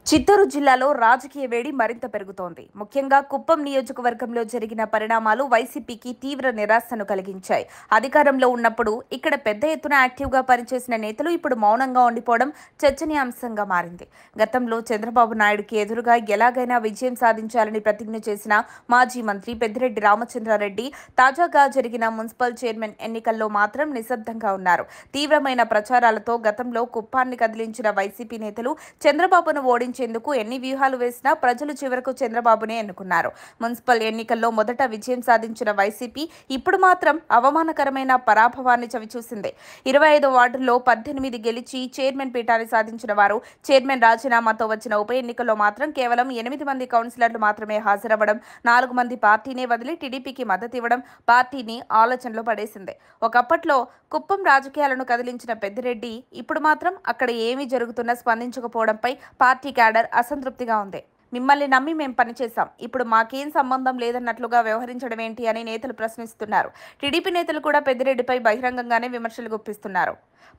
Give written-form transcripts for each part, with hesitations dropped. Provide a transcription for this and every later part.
చిత్తూరు జిల్లాలో రాజకీయ వేడి మరింత పెరుగుతోంది. ముఖ్యంగా కుప్పం నియోజకవర్గంలో జరిగిన పరిణామాలు వైసీపీకి తీవ్ర నిరాశను కలిగించాయి. అధికారంలో ఉన్నప్పుడు ఇక్కడ పెద్ద ఎత్తున యాక్టివ్గా పనిచేసిన నేతలు ఇప్పుడు మౌనంగా ఉండిపోవడం చర్చనీయాంశంగా మారింది. గతంలో చంద్రబాబు నాయుడుకి ఎదురుగా ఎలాగైనా విజయం సాధించాలని ప్రతిజ్ఞ చేసిన మాజీ మంత్రి పెద్దిరెడ్డి రామచంద్రారెడ్డి తాజాగా జరిగిన మున్సిపల్ చైర్మన్ ఎన్నికల్లో మాత్రం నిశ్శబ్దంగా ఉన్నారు. తీవ్రమైన ప్రచారాలతో గతంలో కుప్పాన్ని కదిలించిన వైసీపీ నేతలు చంద్రబాబును ఓడించేందుకు ఎన్ని వ్యూహాలు వేసినా ప్రజలు చివరకు చంద్రబాబునే ఎన్నుకున్నారు. మున్సిపల్ ఎన్నికల్లో మొదట విజయం సాధించిన వైసీపీ ఇప్పుడు మాత్రం అవమానకరమైన పరాభవాన్ని చవిచూసింది. 25 వార్డుల్లో 18 గెలిచి చైర్మన్ పీఠాన్ని సాధించిన వారు చైర్మన్ రాజీనామాతో వచ్చిన ఉప ఎన్నికల్లో మాత్రం కేవలం 8 మంది కౌన్సిలర్లు మాత్రమే హాజరవ్వడం, 4 మంది పార్టీనే వదిలి టీడీపీకి మద్దతు ఇవ్వడం పార్టీని ఆలోచనలో పడేసింది. ఒకప్పట్లో కుప్పం రాజకీయాలను కదిలించిన పెద్దిరెడ్డి ఇప్పుడు మాత్రం అక్కడ ఏమీ జరుగుతున్నా స్పందించకపోవడంపై పార్టీ క్యాడర్ అసంతృప్తిగా ఉంది. మిమ్మల్ని నమ్మి మేం పనిచేశాం, ఇప్పుడు మాకేం సంబంధం లేదన్నట్లుగా వ్యవహరించడం ఏంటి అని నేతలు ప్రశ్నిస్తున్నారు. టీడీపీ నేతలు కూడా పెద్దిరెడ్డిపై బహిరంగంగానే విమర్శలు గుప్పిస్తున్నారు.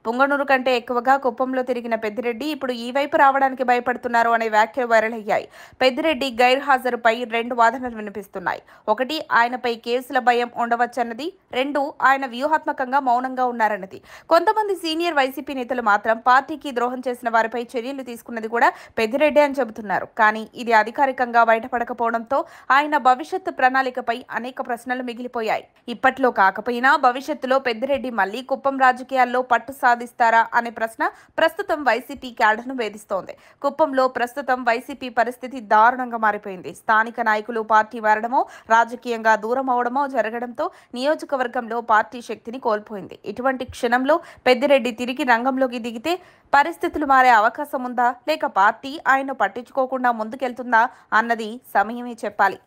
పుంగనూరు కంటే ఎక్కువగా కుప్పంలో తిరిగిన పెద్దిరెడ్డి ఇప్పుడు ఈ వైపు రావడానికి భయపడుతున్నారు అనే వ్యాఖ్యలు వైరల్ అయ్యాయి. పెద్దిరెడ్డి గైర్హాజరుపై 2 వాదనలు వినిపిస్తున్నాయి. ఒకటి, ఆయనపై కేసుల భయం ఉండవచ్చన్నది. 2, ఆయన వ్యూహాత్మకంగా మౌనంగా ఉన్నారన్నది. కొంతమంది సీనియర్ వైసీపీ నేతలు మాత్రం పార్టీకి ద్రోహం చేసిన వారిపై చర్యలు తీసుకున్నది కూడా పెద్దిరెడ్డి అని చెబుతున్నారు. కానీ ఇది అధికారికంగా బయటపడకపోవడంతో ఆయన భవిష్యత్తు ప్రణాళికపై అనేక ప్రశ్నలు మిగిలిపోయాయి. ఇప్పట్లో కాకపోయినా భవిష్యత్తులో పెద్దిరెడ్డి మళ్లీ కుప్పం రాజకీయాల్లో పట్టు సాధిస్తారా అనే ప్రశ్న ప్రస్తుతం వైసీపీ క్యాడర్ను వేధిస్తోంది. కుప్పంలో ప్రస్తుతం వైసీపీ పరిస్థితి దారుణంగా మారిపోయింది. స్థానిక నాయకులు పార్టీ మారడమో, రాజకీయంగా దూరం అవడమో జరగడంతో నియోజకవర్గంలో పార్టీ శక్తిని కోల్పోయింది. ఇటువంటి క్షణంలో పెద్దిరెడ్డి తిరిగి రంగంలోకి దిగితే పరిస్థితులు మారే అవకాశం ఉందా, లేక పార్టీ ఆయన పట్టించుకోకుండా ముందుకెళ్తుందా అన్నది సమయమే చెప్పాలి.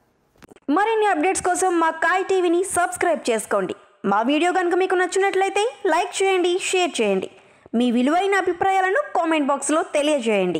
మరిన్ని అప్డేట్స్ కోసం మా కాయ్ టీవీని సబ్స్క్రైబ్ చేసుకోండి. మా వీడియో కనుక మీకు నచ్చినట్లయితే లైక్ చేయండి, షేర్ చేయండి. మీ విలువైన అభిప్రాయాలను కామెంట్ బాక్స్లో తెలియజేయండి.